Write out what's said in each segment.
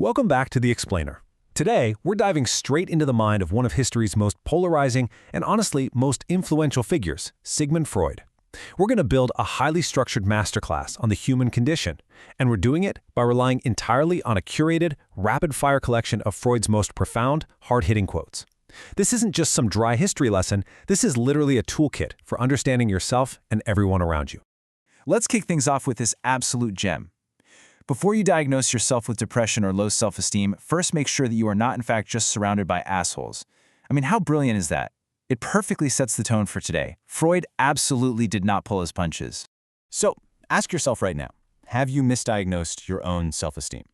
Welcome back to The Explainer. Today, we're diving straight into the mind of one of history's most polarizing and honestly most influential figures, Sigmund Freud. We're going to build a highly structured masterclass on the human condition, and we're doing it by relying entirely on a curated, rapid-fire collection of Freud's most profound, hard-hitting quotes. This isn't just some dry history lesson, this is literally a toolkit for understanding yourself and everyone around you. Let's kick things off with this absolute gem. Before you diagnose yourself with depression or low self-esteem, first make sure that you are not in fact just surrounded by assholes. I mean, how brilliant is that? It perfectly sets the tone for today. Freud absolutely did not pull his punches. So, ask yourself right now, have you misdiagnosed your own self-esteem?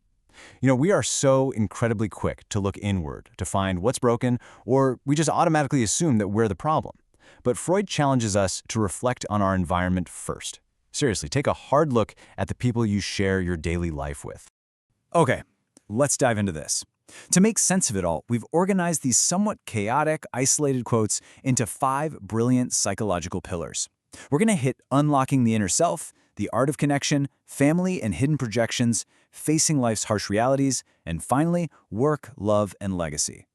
We are so incredibly quick to look inward, to find what's broken, or we just automatically assume that we're the problem. But Freud challenges us to reflect on our environment first. Seriously, take a hard look at the people you share your daily life with. Okay, let's dive into this. To make sense of it all, we've organized these somewhat chaotic, isolated quotes into 5 brilliant psychological pillars. We're going to hit unlocking the inner self, the art of connection, family and hidden projections, facing life's harsh realities, and finally, work, love, and legacy.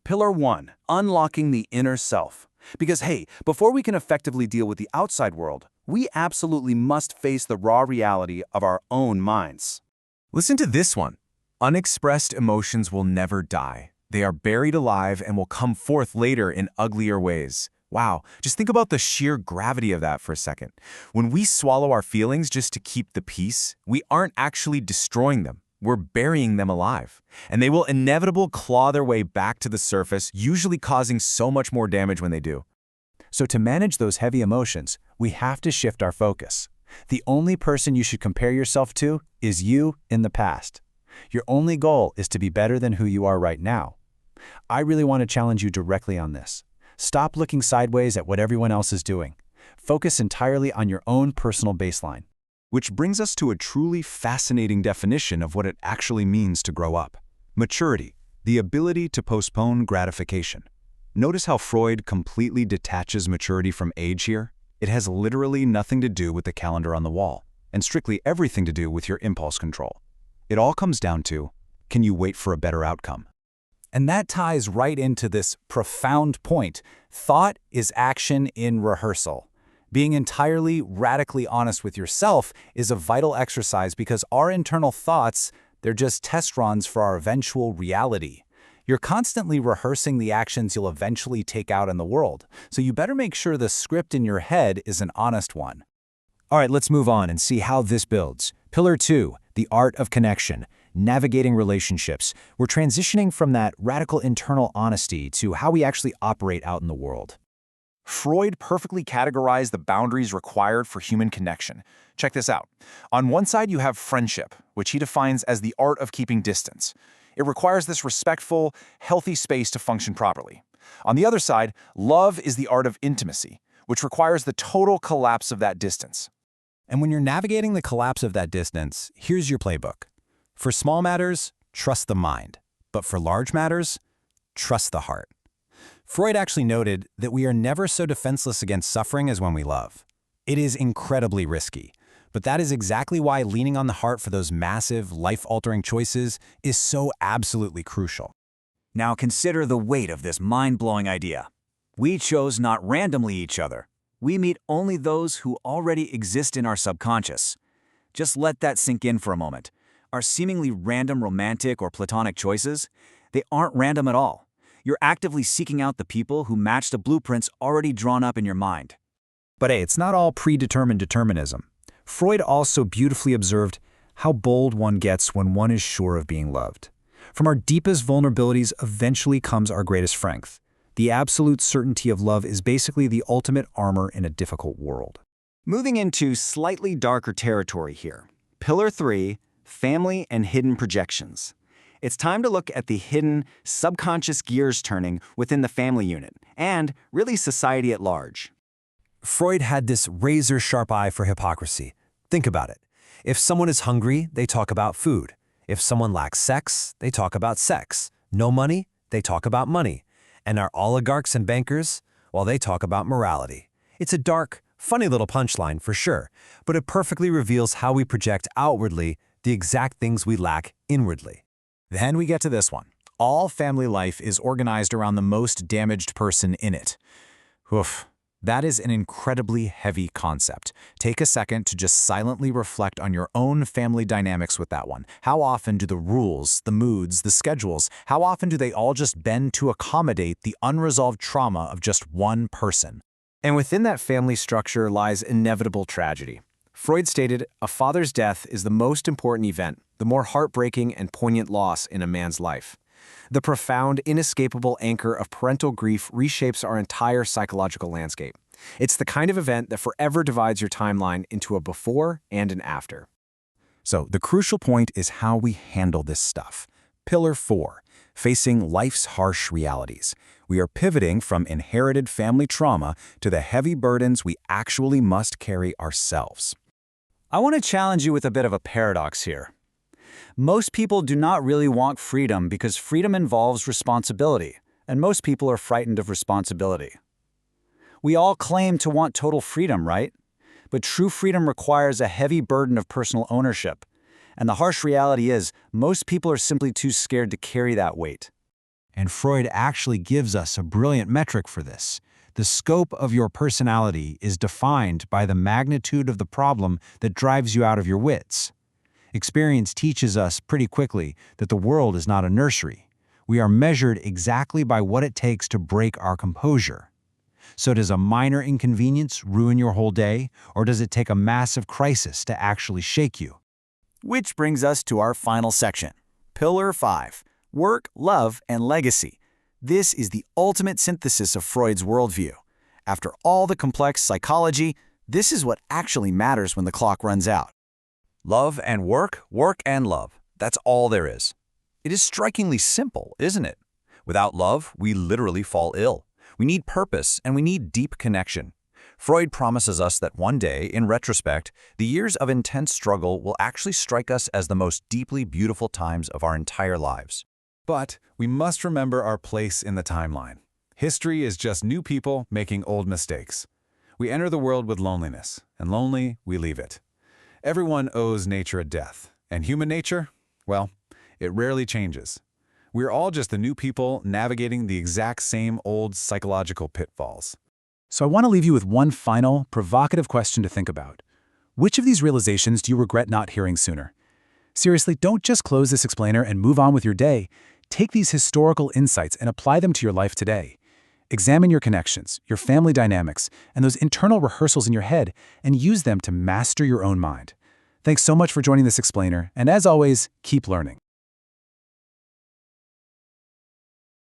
Pillar 1, unlocking the inner self. Because hey, before we can effectively deal with the outside world, we absolutely must face the raw reality of our own minds. Listen to this one. Unexpressed emotions will never die. They are buried alive and will come forth later in uglier ways. Wow, just think about the sheer gravity of that for a second. When we swallow our feelings just to keep the peace, we aren't actually destroying them. We're burying them alive. And they will inevitably claw their way back to the surface, usually causing so much more damage when they do. So to manage those heavy emotions, we have to shift our focus. The only person you should compare yourself to is you in the past. Your only goal is to be better than who you are right now. I really want to challenge you directly on this. Stop looking sideways at what everyone else is doing. Focus entirely on your own personal baseline. Which brings us to a truly fascinating definition of what it actually means to grow up. Maturity, the ability to postpone gratification. Notice how Freud completely detaches maturity from age here? It has literally nothing to do with the calendar on the wall, and strictly everything to do with your impulse control. It all comes down to, can you wait for a better outcome? And that ties right into this profound point. Thought is action in rehearsal. Being entirely, radically honest with yourself is a vital exercise because our internal thoughts, they're just test runs for our eventual reality. You're constantly rehearsing the actions you'll eventually take out in the world, so you better make sure the script in your head is an honest one. All right, let's move on and see how this builds. Pillar 2, the art of connection, navigating relationships. We're transitioning from that radical internal honesty to how we actually operate out in the world. Freud perfectly categorized the boundaries required for human connection. Check this out. On one side, you have friendship, which he defines as the art of keeping distance. It requires this respectful, healthy space to function properly. On the other side, love is the art of intimacy, which requires the total collapse of that distance. And when you're navigating the collapse of that distance, here's your playbook. For small matters, trust the mind. But for large matters, trust the heart. Freud actually noted that we are never so defenseless against suffering as when we love. It is incredibly risky. But that is exactly why leaning on the heart for those massive, life-altering choices is so absolutely crucial. Now consider the weight of this mind-blowing idea. We chose not randomly each other. We meet only those who already exist in our subconscious. Just let that sink in for a moment. Our seemingly random romantic or platonic choices, they aren't random at all. You're actively seeking out the people who match the blueprints already drawn up in your mind. But hey, it's not all predetermined determinism. Freud also beautifully observed how bold one gets when one is sure of being loved. From our deepest vulnerabilities eventually comes our greatest strength. The absolute certainty of love is basically the ultimate armor in a difficult world. Moving into slightly darker territory here. Pillar 3, family and hidden projections. It's time to look at the hidden, subconscious gears turning within the family unit, and really society at large. Freud had this razor-sharp eye for hypocrisy. Think about it. If someone is hungry, they talk about food. If someone lacks sex, they talk about sex. No money, they talk about money. And our oligarchs and bankers, well, they talk about morality. It's a dark, funny little punchline for sure, but it perfectly reveals how we project outwardly the exact things we lack inwardly. Then we get to this one. All family life is organized around the most damaged person in it. Oof. That is an incredibly heavy concept. Take a second to just silently reflect on your own family dynamics with that one. How often do the rules, the moods, the schedules, how often do they all just bend to accommodate the unresolved trauma of just one person? And within that family structure lies inevitable tragedy. Freud stated, a father's death is the most important event, the more heartbreaking and poignant loss in a man's life. The profound, inescapable anchor of parental grief reshapes our entire psychological landscape. It's the kind of event that forever divides your timeline into a before and an after. So the crucial point is how we handle this stuff. Pillar 4, facing life's harsh realities. We are pivoting from inherited family trauma to the heavy burdens we actually must carry ourselves. I want to challenge you with a bit of a paradox here. Most people do not really want freedom because freedom involves responsibility, and most people are frightened of responsibility. We all claim to want total freedom, right? But true freedom requires a heavy burden of personal ownership. And the harsh reality is, most people are simply too scared to carry that weight. And Freud actually gives us a brilliant metric for this. The scope of your personality is defined by the magnitude of the problem that drives you out of your wits. Experience teaches us pretty quickly that the world is not a nursery. We are measured exactly by what it takes to break our composure. So does a minor inconvenience ruin your whole day, or does it take a massive crisis to actually shake you? Which brings us to our final section. Pillar 5, work, love, and legacy. This is the ultimate synthesis of Freud's worldview. After all the complex psychology, this is what actually matters when the clock runs out. Love and work, work and love. That's all there is. It is strikingly simple, isn't it? Without love, we literally fall ill. We need purpose and we need deep connection. Freud promises us that one day, in retrospect, the years of intense struggle will actually strike us as the most deeply beautiful times of our entire lives. But we must remember our place in the timeline. History is just new people making old mistakes. We enter the world with loneliness, and lonely, we leave it. Everyone owes nature a death, and human nature, well, it rarely changes. We're all just the new people navigating the exact same old psychological pitfalls. So I want to leave you with one final, provocative question to think about. Which of these realizations do you regret not hearing sooner? Seriously, don't just close this explainer and move on with your day. Take these historical insights and apply them to your life today. Examine your connections, your family dynamics, and those internal rehearsals in your head, and use them to master your own mind. Thanks so much for joining this explainer, and as always, keep learning.